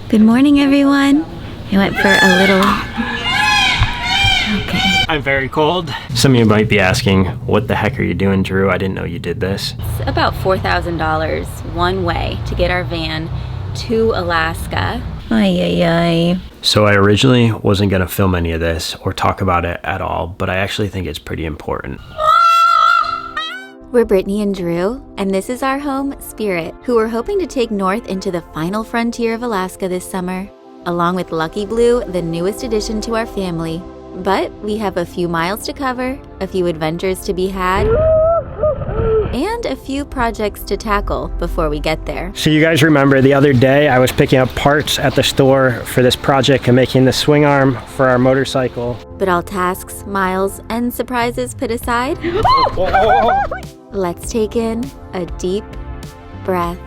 Good morning, everyone. I went for a little... Okay. I'm very cold. Some of you might be asking, what the heck are you doing, Drew? I didn't know you did this. It's about $4,000 one way to get our van to Alaska. Ay, ay, ay. So I originally wasn't gonna film any of this or talk about it at all, but I actually think it's pretty important. We're Brittany and Drew, and this is our home, Spirit, who we're hoping to take north into the final frontier of Alaska this summer, along with Lucky Blue, the newest addition to our family. But we have a few miles to cover, a few adventures to be had, and a few projects to tackle before we get there. So you guys remember the other day I was picking up parts at the store for this project and making the swing arm for our motorcycle. But all tasks, miles, and surprises put aside, let's take in a deep breath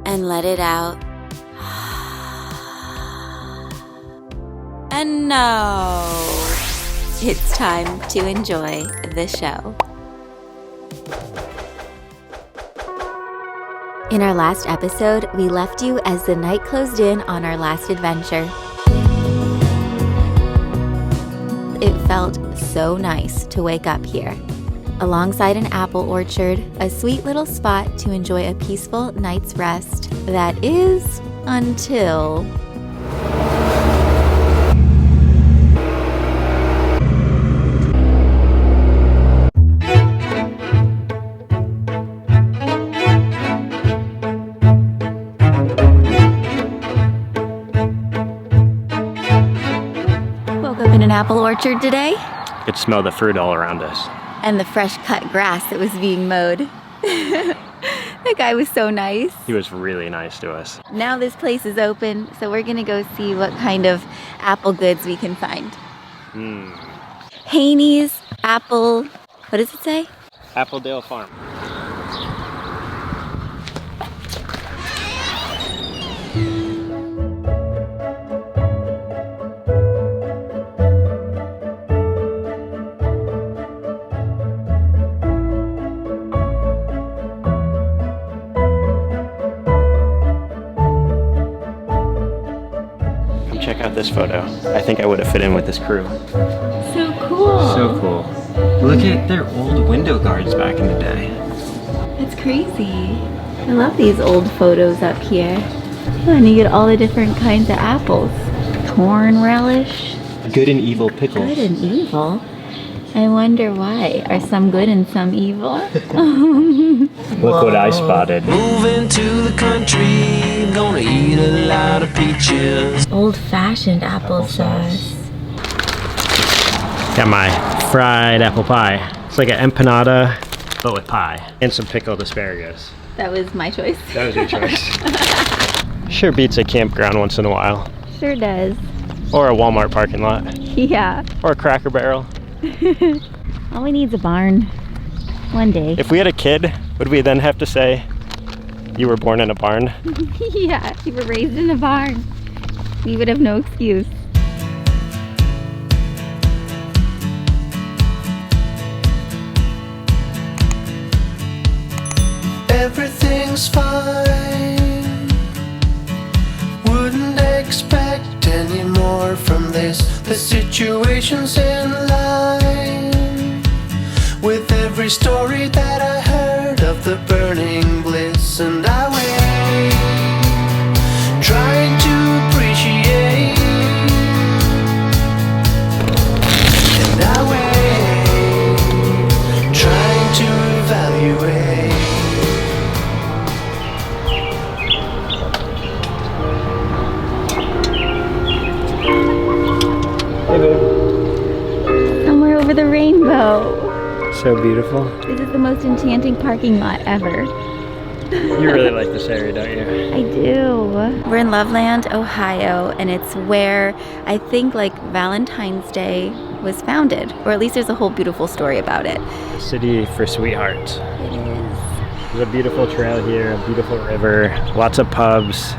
and let it out. And now it's time to enjoy the show. In our last episode, we left you as the night closed in on our last adventure. It felt so nice to wake up here, alongside an apple orchard, a sweet little spot to enjoy a peaceful night's rest. That is, until... in an apple orchard today. You could smell the fruit all around us. And the fresh cut grass that was being mowed. That guy was so nice. He was really nice to us. Now this place is open, so we're gonna go see what kind of apple goods we can find. Haney's apple, what does it say? Appledale Farm. Check out this photo. I think I would have fit in with this crew. So cool. So cool. Look at their old window guards back in the day. That's crazy. I love these old photos up here. Oh, and you get all the different kinds of apples. Corn relish. Good and evil pickles. Good and evil? I wonder why. Are some good and some evil? Look what I spotted. Moving to the country, gonna eat a lot of peaches. Old-fashioned applesauce. Got my fried apple pie. It's like an empanada, but with pie. And some pickled asparagus. That was my choice. That was your choice. Sure beats a campground once in a while. Sure does. Or a Walmart parking lot. Yeah. Or a Cracker Barrel. All we need is a barn. One day. If we had a kid, would we then have to say, you were born in a barn? Yeah, you were raised in a barn. We would have no excuse. Everything's fine. Wouldn't expect any more from this. The situation's in line with every story that I heard of the burning bliss, and I wait, trying to appreciate, and I wait, trying to evaluate. Hey babe. Somewhere over the rainbow. So beautiful. This is the most enchanting parking lot ever. You really like this area, don't you? I do. We're in Loveland, Ohio, and it's where I think like Valentine's Day was founded, or at least there's a whole beautiful story about it. The city for sweethearts. It is. There's a beautiful trail here, a beautiful river, lots of pubs,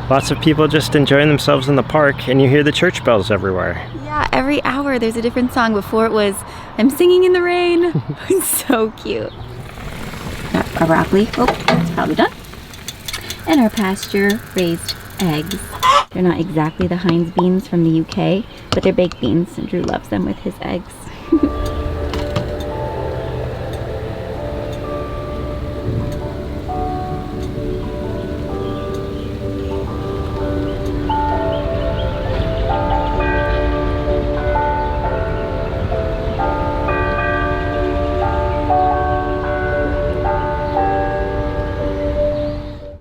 lots of people just enjoying themselves in the park, and you hear the church bells everywhere. Yeah, every hour there's a different song. Before it was, I'm singing in the rain. It's so cute. Got our broccoli. Oh, it's probably done. and our pasture-raised eggs. They're not exactly the Heinz beans from the UK, but they're baked beans, and Drew loves them with his eggs.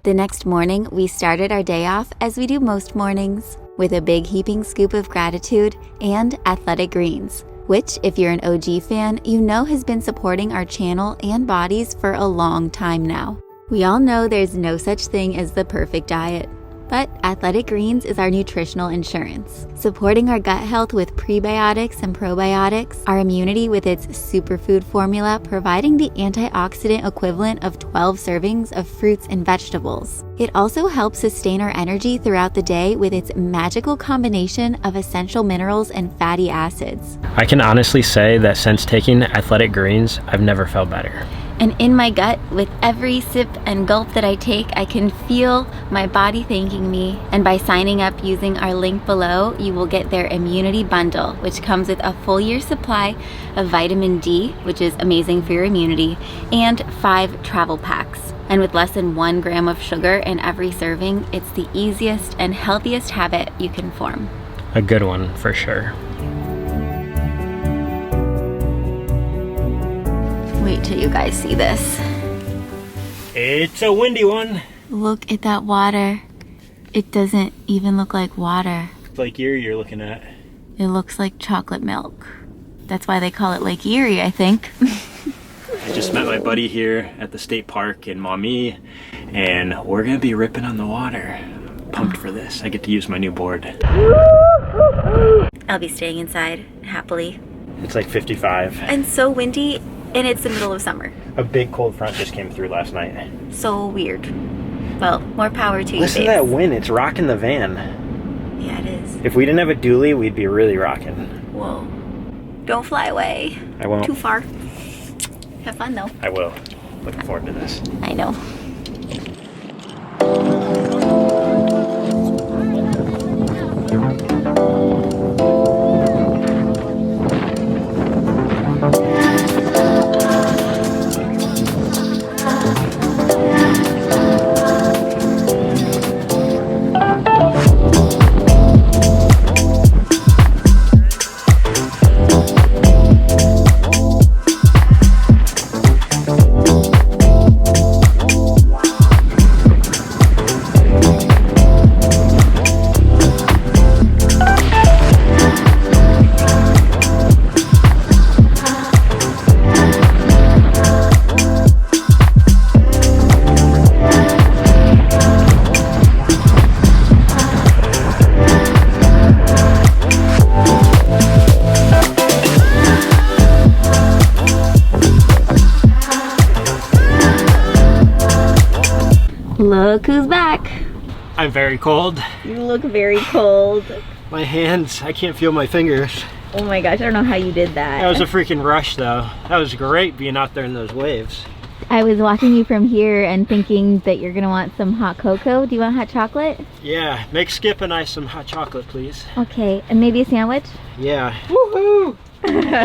The next morning, we started our day off as we do most mornings, with a big heaping scoop of gratitude and Athletic Greens, which, if you're an OG fan, you know has been supporting our channel and bodies for a long time now. We all know there's no such thing as the perfect diet, but Athletic Greens is our nutritional insurance, supporting our gut health with prebiotics and probiotics, our immunity with its superfood formula, providing the antioxidant equivalent of 12 servings of fruits and vegetables. It also helps sustain our energy throughout the day with its magical combination of essential minerals and fatty acids. I can honestly say that since taking Athletic Greens, I've never felt better. And in my gut, with every sip and gulp that I take, I can feel my body thanking me. And by signing up using our link below, you will get their immunity bundle, which comes with a full year supply of vitamin D, which is amazing for your immunity, and 5 travel packs. And with less than 1 gram of sugar in every serving, it's the easiest and healthiest habit you can form. A good one for sure. Wait till you guys see this. It's a windy one. Look at that water. It doesn't even look like water. Lake Erie you're looking at. It looks like chocolate milk. That's why they call it Lake Erie, I think. I just met my buddy here at the state park in Maumee, and we're gonna be ripping on the water. Pumped for this. I get to use my new board. I'll be staying inside, happily. It's like 55. And so windy, and it's the middle of summer. A big cold front just came through last night. So weird. Well, more power to you, Listen to that wind, it's rocking the van. Yeah, it is. If we didn't have a dually, we'd be really rocking. Whoa. Don't fly away. I won't. Too far. Have fun, though. I will. Looking forward to this. I know. Look who's back. I'm very cold. You look very cold. My hands, I can't feel my fingers. Oh my gosh, I don't know how you did that. That was a freaking rush though. That was great being out there in those waves. I was watching you from here and thinking that you're gonna want some hot cocoa. Do you want hot chocolate? Yeah, make Skip and I some hot chocolate, please. Okay, and maybe a sandwich? Yeah. Woohoo!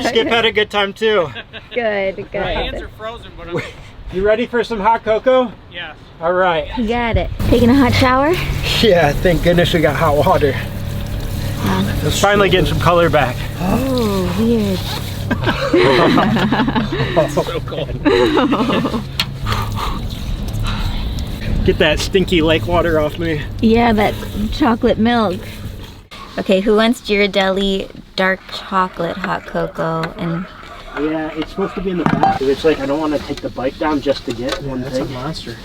Skip had a good time too. Good, good. My hands are frozen, but I'm... You ready for some hot cocoa? Yes. All right. You got it. Taking a hot shower? Yeah, thank goodness we got hot water. Let's finally get some color back. Oh, weird. So cold. Get that stinky lake water off me. Yeah, that chocolate milk. Okay, who wants Ghirardelli dark chocolate hot cocoa? And Yeah, it's supposed to be in the back. It's like I don't want to take the bike down just to get one That's thing. a monster.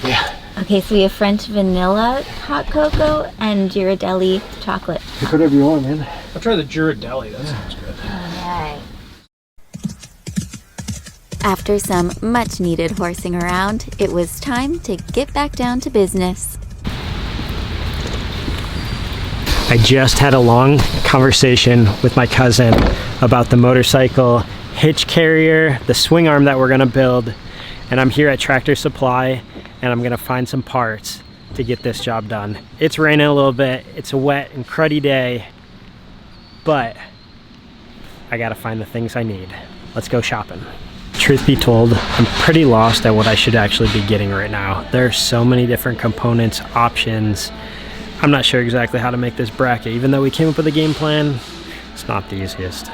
Yeah. okay, so we have French vanilla hot cocoa and Ghirardelli chocolate. Pick whatever you want, man. I'll try the Ghirardelli. That sounds good. Alright. After some much needed horsing around, it was time to get back down to business. I just had a long conversation with my cousin about the motorcycle hitch carrier, the swing arm that we're gonna build, and I'm here at Tractor Supply and I'm gonna find some parts to get this job done. It's raining a little bit. It's a wet and cruddy day, but I gotta find the things I need. Let's go shopping. Truth be told, I'm pretty lost at what I should actually be getting right now. There are so many different components, options. I'm not sure exactly how to make this bracket. Even though we came up with a game plan, it's not the easiest.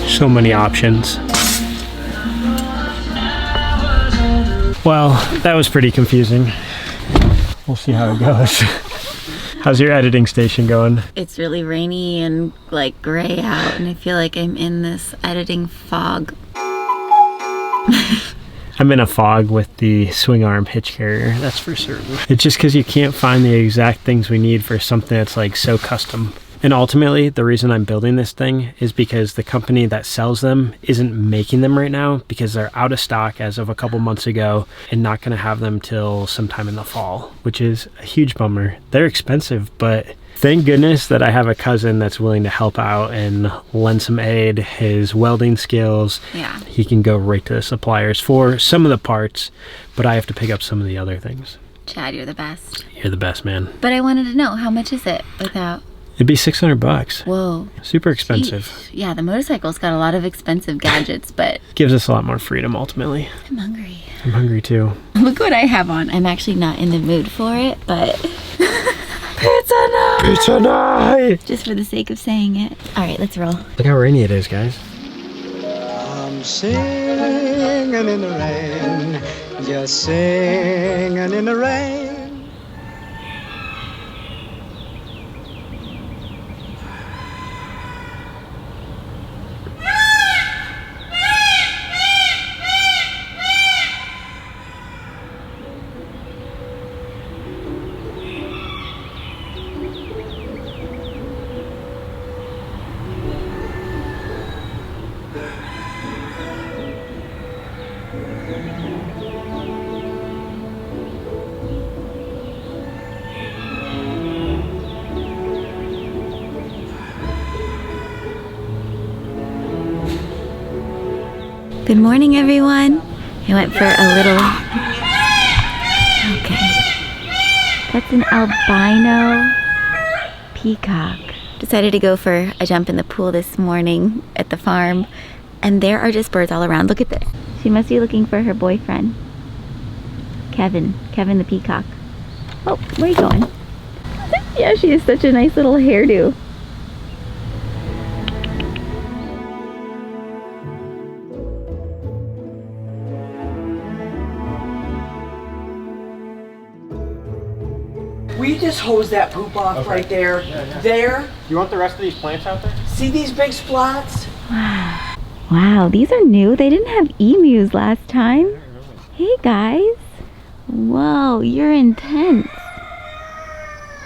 So many options. Well, that was pretty confusing. We'll see how it goes. How's your editing station going? It's really rainy and like gray out, and I feel like I'm in this editing fog. I'm in a fog with the swing arm hitch carrier, that's for certain. It's just because you can't find the exact things we need for something that's like so custom. And ultimately, the reason I'm building this thing is because the company that sells them isn't making them right now because they're out of stock as of a couple months ago and not going to have them till sometime in the fall, which is a huge bummer. They're expensive, but thank goodness that I have a cousin that's willing to help out and lend some aid. His welding skills, Yeah. he can go right to the suppliers for some of the parts, but I have to pick up some of the other things. Chad, you're the best. You're the best, man. But I wanted to know, how much is it without... It'd be $600. Whoa. Super expensive. Sheesh. Yeah, the motorcycle's got a lot of expensive gadgets, but Gives us a lot more freedom ultimately. I'm hungry. I'm hungry too. Look what I have on. I'm actually not in the mood for it, but pizza night! Pizza night! Just for the sake of saying it. All right, let's roll. Look how rainy it is, guys. I'm singing in the rain, just singing in the rain. Good morning, everyone. I went for a little... Okay. That's an albino peacock. Decided to go for a jump in the pool this morning at the farm, and there are just birds all around. Look at this. She must be looking for her boyfriend. Kevin the peacock. Oh, where are you going? Yeah, she has such a nice little hairdo. We just hose that poop off right there. There. You want the rest of these plants out there? See these big splots? Wow, these are new. They didn't have emus last time. Hey guys. Whoa, you're intense.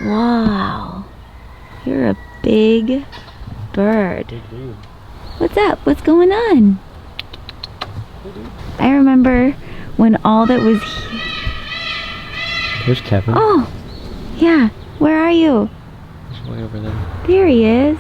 Wow. You're a big bird. Big dude. What's up? What's going on? I remember when all that was here. There's Kevin. Oh, yeah. Where are you? He's way over there. There he is.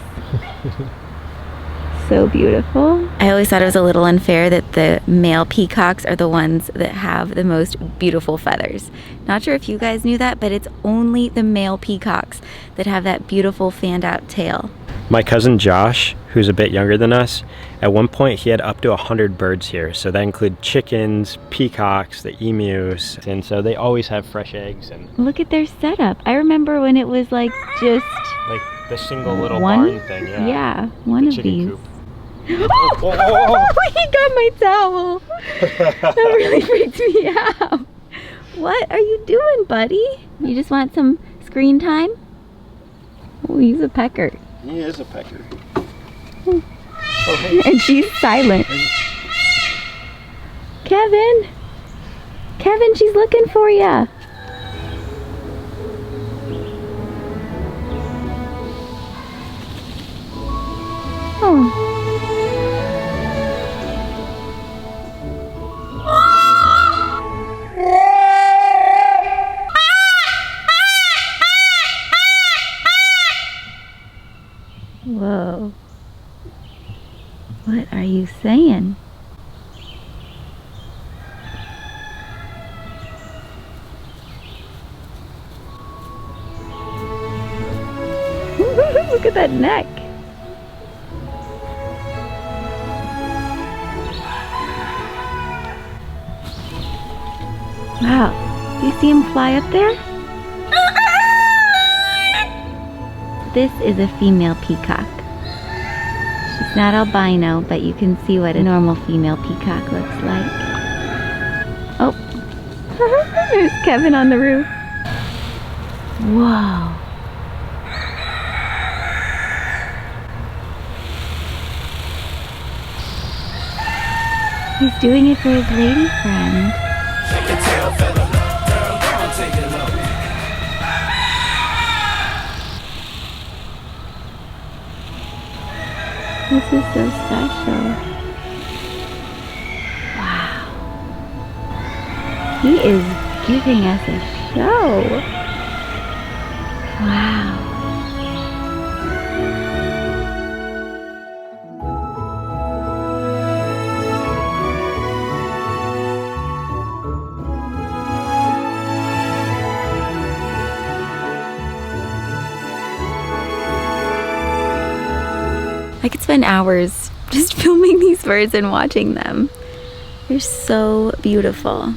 So beautiful. I always thought it was a little unfair that the male peacocks are the ones that have the most beautiful feathers. Not sure if you guys knew that, but it's only the male peacocks that have that beautiful fanned out tail. My cousin Josh, who's a bit younger than us, at one point he had up to 100 birds here. So that include chickens, peacocks, the emus, and so they always have fresh eggs and Look at their setup. I remember when it was like just like the single little one barn thing. Yeah, one The of chicken these. coop. Oh, he got my towel. That really freaked me out. What are you doing, buddy? You just want some screen time? Oh, he's a pecker. He is a pecker. And she's silent. Kevin! Kevin, she's looking for ya. Oh. Whoa. What are you saying? Look at that neck. Wow. Do you see him fly up there? This is a female peacock. She's not albino, but you can see what a normal female peacock looks like. Oh, there's Kevin on the roof. Whoa. He's doing it for his lady friend. This is so special. Wow. He is giving us a show. Wow. I could spend hours just filming these birds and watching them. They're so beautiful.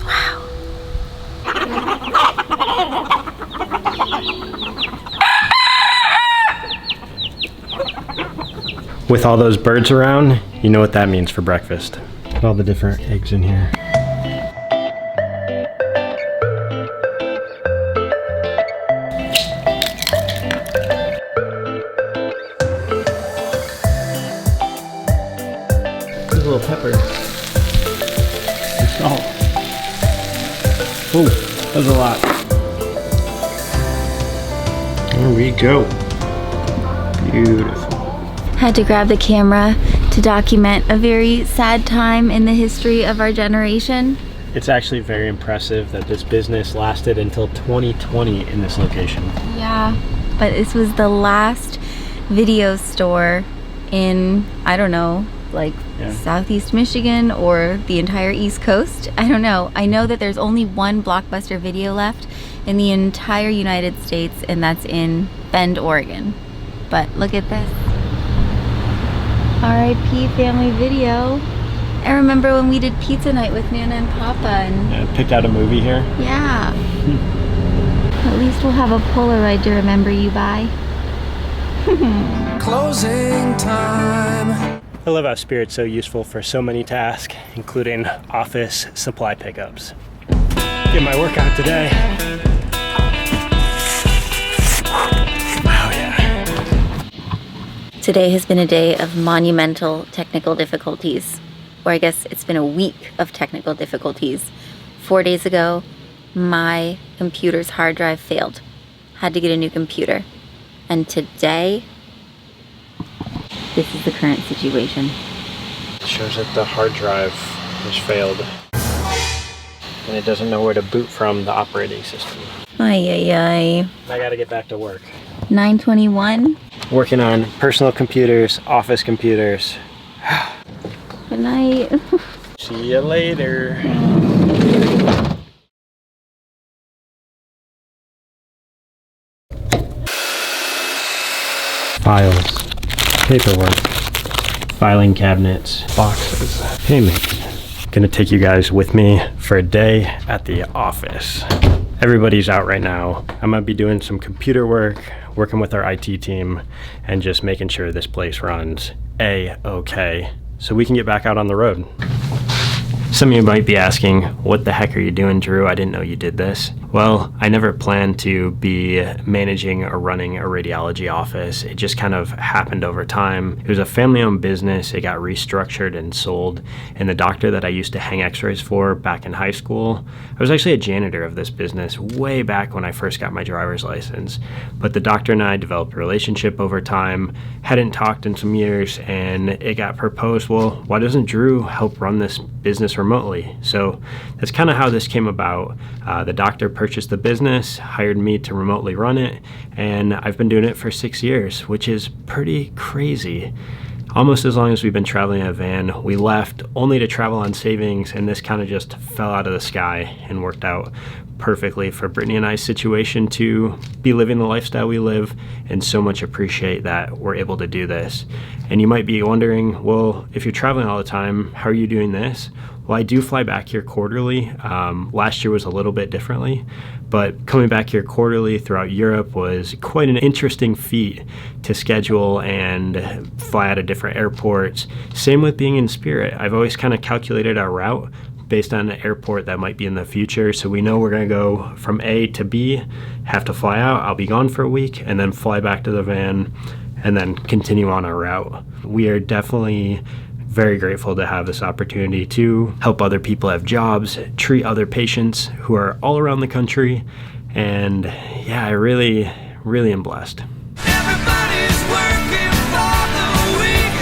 Wow. With all those birds around, you know what that means for breakfast. Look at all the different eggs in here. Little pepper. And salt. Oh, that was a lot. There we go. Beautiful. Had to grab the camera to document a very sad time in the history of our generation. It's actually very impressive that this business lasted until 2020 in this location. Yeah, but this was the last video store in, I don't know, like Southeast Michigan or the entire East Coast. I don't know. I know that there's only one Blockbuster Video left in the entire United States, and that's in Bend, Oregon. But look at this. R.I.P. Family Video. I remember when we did pizza night with Nana and Papa and picked out a movie here. Yeah. At least we'll have a Polaroid to remember you by. Closing time. I love how Spirit's so useful for so many tasks, including office supply pickups. Get my workout today. Oh yeah. Today has been a day of monumental technical difficulties. Or I guess it's been a week of technical difficulties. 4 days ago, my computer's hard drive failed. Had to get a new computer. And today, this is the current situation. It shows that the hard drive has failed. And it doesn't know where to boot from the operating system. Ay, ay, ay. I gotta get back to work. 9:21. Working on personal computers, office computers. Good night. See you later. Files, paperwork, filing cabinets, boxes. Hey man, gonna take you guys with me for a day at the office. Everybody's out right now. I'm gonna be doing some computer work, working with our IT team, and just making sure this place runs A-okay, so we can get back out on the road. Some of you might be asking, what the heck are you doing, Drew? I didn't know you did this. Well, I never planned to be managing or running a radiology office. It just kind of happened over time. It was a family-owned business. It got restructured and sold. And the doctor that I used to hang x-rays for back in high school, I was actually a janitor of this business way back when I first got my driver's license. But the doctor and I developed a relationship over time, hadn't talked in some years, and it got proposed, well, why doesn't Drew help run this business remotely? So that's kind of how this came about. The doctor purchased the business, hired me to remotely run it, and I've been doing it for 6 years, which is pretty crazy. Almost as long as we've been traveling in a van. We left only to travel on savings, and this kind of just fell out of the sky and worked out perfectly for Brittany and I's situation to be living the lifestyle we live, and so much appreciate that we're able to do this. And you might be wondering, well, if you're traveling all the time, how are you doing this? Well, I do fly back here quarterly. Last year was a little bit differently, but coming back here quarterly throughout Europe was quite an interesting feat to schedule and fly out of different airports. Same with being in Spirit. I've always kind of calculated our route based on the airport that might be in the future. So we know we're gonna go from A to B, have to fly out, I'll be gone for a week, and then fly back to the van, and then continue on our route. We are definitely very grateful to have this opportunity to help other people have jobs, treat other patients who are all around the country, and yeah, I really am blessed.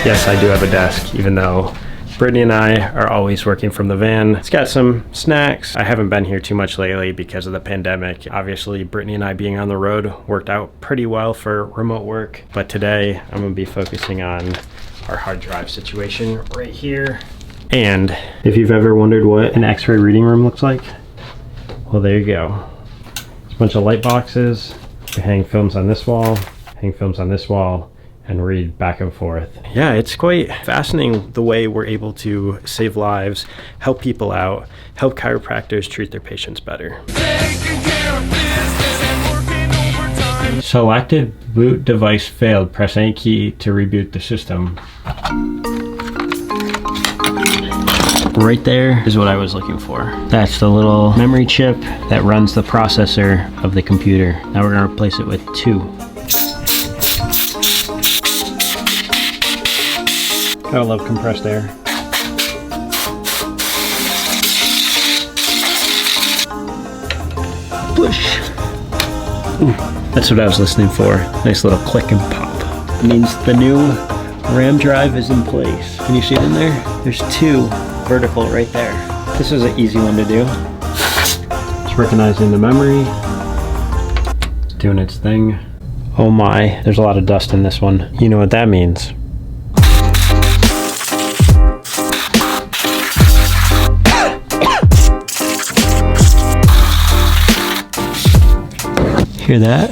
Yes, I do have a desk, even though Brittany and I are always working from the van. It's got some snacks. I haven't been here too much lately because of the pandemic. Obviously, Brittany and I being on the road worked out pretty well for remote work, but today I'm gonna be focusing on our hard drive situation right here. And if you've ever wondered what an x-ray reading room looks like, well, there you go. It's a bunch of light boxes. We hang films on this wall, hang films on this wall, and read back and forth. Yeah, it's quite fascinating the way we're able to save lives, help people out, help chiropractors treat their patients better. Selected boot device failed. Press any key to reboot the system. Right there is what I was looking for. That's the little memory chip that runs the processor of the computer. Now we're gonna replace it with 2. I love compressed air. Push. Ooh, that's what I was listening for. Nice little click and pop. It means the new RAM drive is in place. Can you see it in there? There's 2 vertical right there. This is an easy one to do. It's recognizing the memory. It's doing its thing. Oh my, there's a lot of dust in this one. You know what that means. Hear that?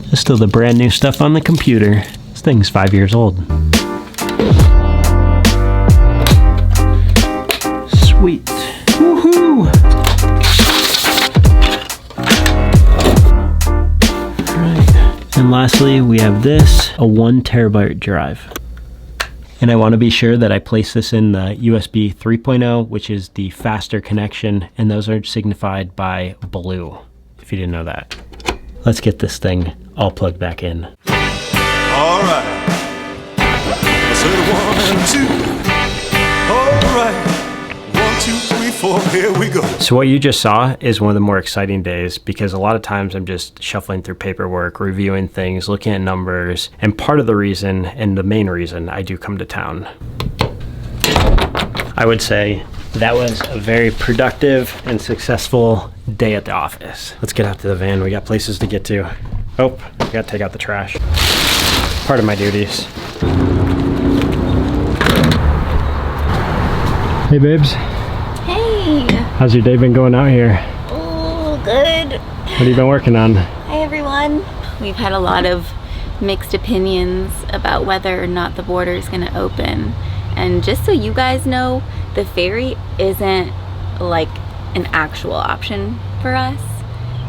That's still the brand new stuff on the computer. This thing's 5 years old. Sweet. Woohoo! Alright. And lastly, we have this, a 1 terabyte drive. And I want to be sure that I place this in the USB 3.0, which is the faster connection, and those are signified by blue, if you didn't know that. Let's get this thing all plugged back in. All right. I said 1 and 2. All right. 1, 2, 3, 4. Here we go. So what you just saw is one of the more exciting days, because a lot of times I'm just shuffling through paperwork, reviewing things, looking at numbers, and part of the reason, and the main reason, I do come to town. I would say that was a very productive and successful day at the office. Let's get out to the van. We got places to get to. Oh, we gotta take out the trash. Part of my duties. Hey, babes. Hey! How's your day been going out here? Oh, good. What have you been working on? Hi, everyone. We've had a lot of mixed opinions about whether or not the border is going to open. And just so you guys know, the ferry isn't like an actual option for us.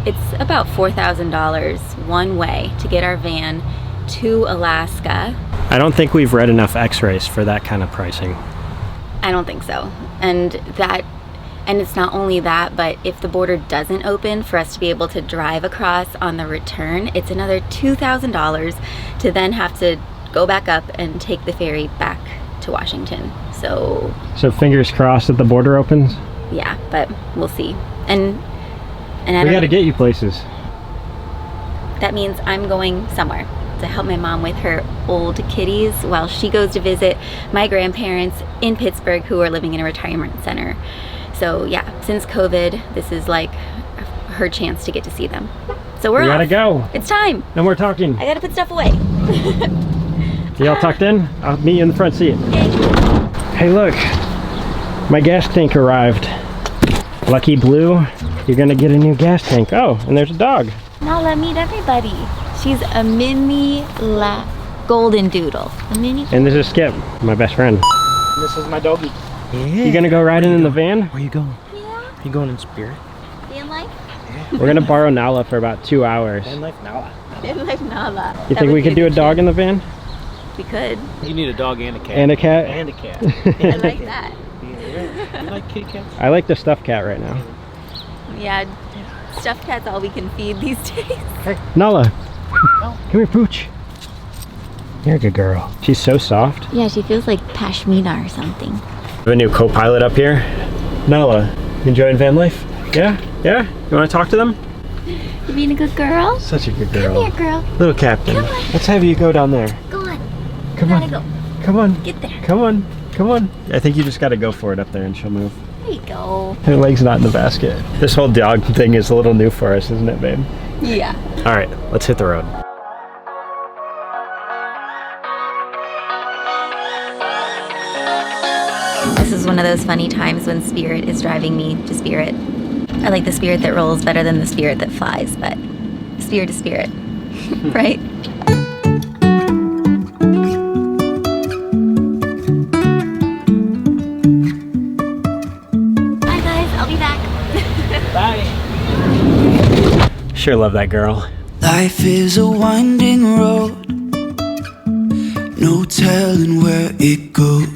It's about $4,000 one way to get our van to Alaska. I don't think we've read enough x-rays for that kind of pricing. I don't think so. And And it's not only that, but if the border doesn't open for us to be able to drive across on the return, it's another $2,000 to then have to go back up and take the ferry back to Washington. So fingers crossed that the border opens. yeah, but we'll see. And We got to get you places. that means I'm going somewhere to help my mom with her old kitties while she goes to visit my grandparents in Pittsburgh who are living in a retirement center. So yeah, since COVID, this is like her chance to get to see them. So we gotta go. It's time. No more talking. I gotta put stuff away. Y'all tucked in? I'll meet you in the front seat. Hey, look. My gas tank arrived. Lucky Blue, you're gonna get a new gas tank. Oh, and there's a dog. Now let meet everybody. She's a mini golden doodle. A mini. And this is Skip, my best friend. This is my doggy. Yeah. You gonna go riding in the van? Where you going? Yeah. You going in Spirit? Van life. We're gonna borrow Nala for about 2 hours. Vanlife now. Van life Nala. You think we could do a dog in the van? We could. You need a dog and a cat. And a cat? And a cat. I like that. You like kitty cats? I like the stuffed cat right now. Yeah. Stuffed cat's all we can feed these days. Nala, come here, Pooch. You're a good girl. She's so soft. Yeah, she feels like pashmina or something. We have a new co-pilot up here. Nala, enjoying van life? Yeah? Yeah? You want to talk to them? You being a good girl? Such a good girl. Come here, girl. Little captain. Come on. Let's have you go down there. Go on. Come Gotta on. go. Come on. Get there. Come on. Come on. I think you just got to go for it up there and she'll move. There you go. Her leg's not in the basket. This whole dog thing is a little new for us, isn't it, babe? Yeah. All right, let's hit the road. This is one of those funny times when Spirit is driving me to Spirit. I like the Spirit that rolls better than the Spirit that flies, but Spirit is Spirit, right? Bye guys, I'll be back. Bye. Sure love that girl. Life is a winding road, no telling where it goes.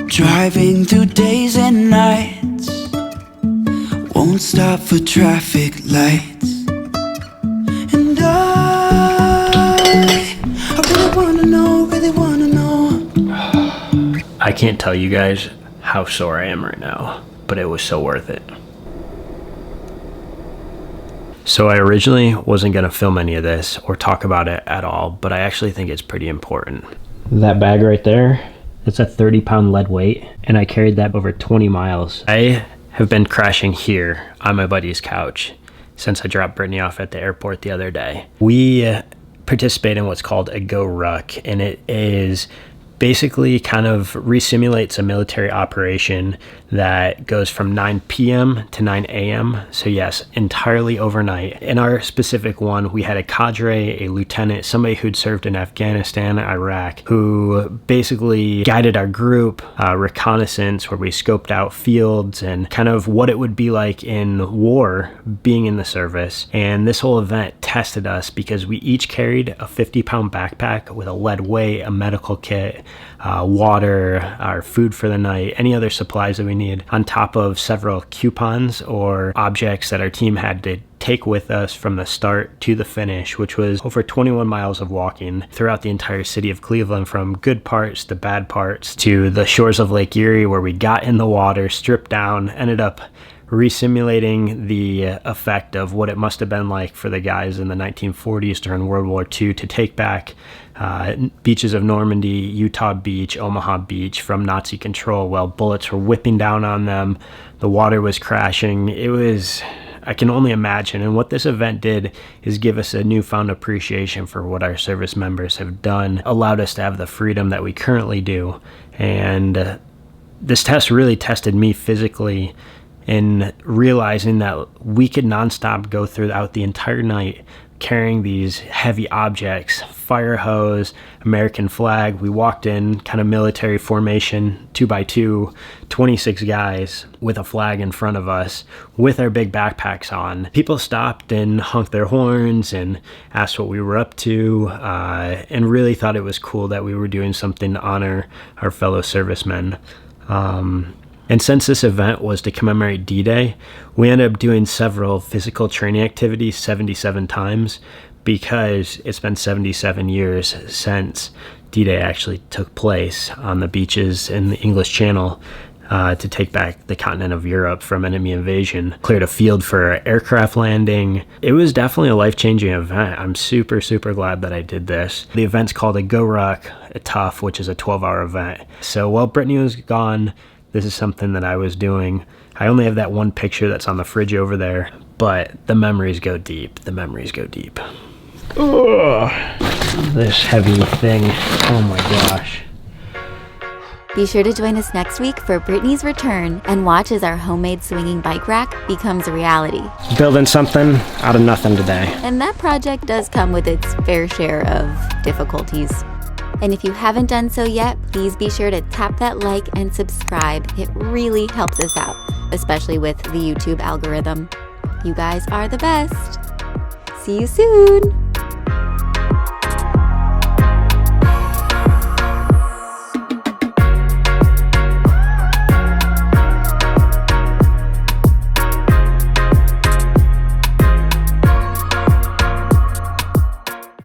Driving through days and nights, won't stop for traffic lights. And I really wanna know. I can't tell you guys how sore I am right now, but it was so worth it. So I originally wasn't going to film any of this or talk about it at all, but I actually think it's pretty important. That bag right there, it's a 30-pound lead weight, and I carried that over 20 miles. I have been crashing here on my buddy's couch since I dropped Brittany off at the airport the other day. We participate in what's called a Go Ruck, and it is basically kind of resimulates a military operation that goes from 9 p.m. to 9 a.m. So yes, entirely overnight. In our specific one, we had a cadre, a lieutenant, somebody who'd served in Afghanistan, Iraq, who basically guided our group, reconnaissance, where we scoped out fields and kind of what it would be like in war being in the service. And this whole event tested us because we each carried a 50-pound backpack with a lead weight, a medical kit, water, our food for the night, any other supplies that we need, on top of several coupons or objects that our team had to take with us from the start to the finish, which was over 21 miles of walking throughout the entire city of Cleveland, from good parts to bad parts to the shores of Lake Erie, where we got in the water, stripped down, ended up resimulating the effect of what it must have been like for the guys in the 1940s during World War II to take back beaches of Normandy, Utah Beach, Omaha Beach from Nazi control while bullets were whipping down on them. The water was crashing. It was, I can only imagine. And what this event did is give us a newfound appreciation for what our service members have done, allowed us to have the freedom that we currently do. And this test really tested me physically in realizing that we could nonstop go throughout the entire night carrying these heavy objects, fire hose, American flag. We walked in kind of military formation, 2x2, 26 guys with a flag in front of us with our big backpacks on. People stopped and honked their horns and asked what we were up to, and really thought it was cool that we were doing something to honor our fellow servicemen. And since this event was to commemorate D-Day, we ended up doing several physical training activities 77 times because it's been 77 years since D-Day actually took place on the beaches in the English Channel to take back the continent of Europe from enemy invasion, cleared a field for aircraft landing. It was definitely a life-changing event. I'm super, super glad that I did this. The event's called a Go Rock a Tough, which is a 12-hour event. So while Brittany was gone, this is something that I was doing. I only have that one picture that's on the fridge over there, but the memories go deep. The memories go deep. Ugh, this heavy thing. Oh my gosh. Be sure to join us next week for Brittany's return and watch as our homemade swinging bike rack becomes a reality. Building something out of nothing today. And that project does come with its fair share of difficulties. And if you haven't done so yet, please be sure to tap that like and subscribe. It really helps us out, especially with the YouTube algorithm. You guys are the best. See you soon.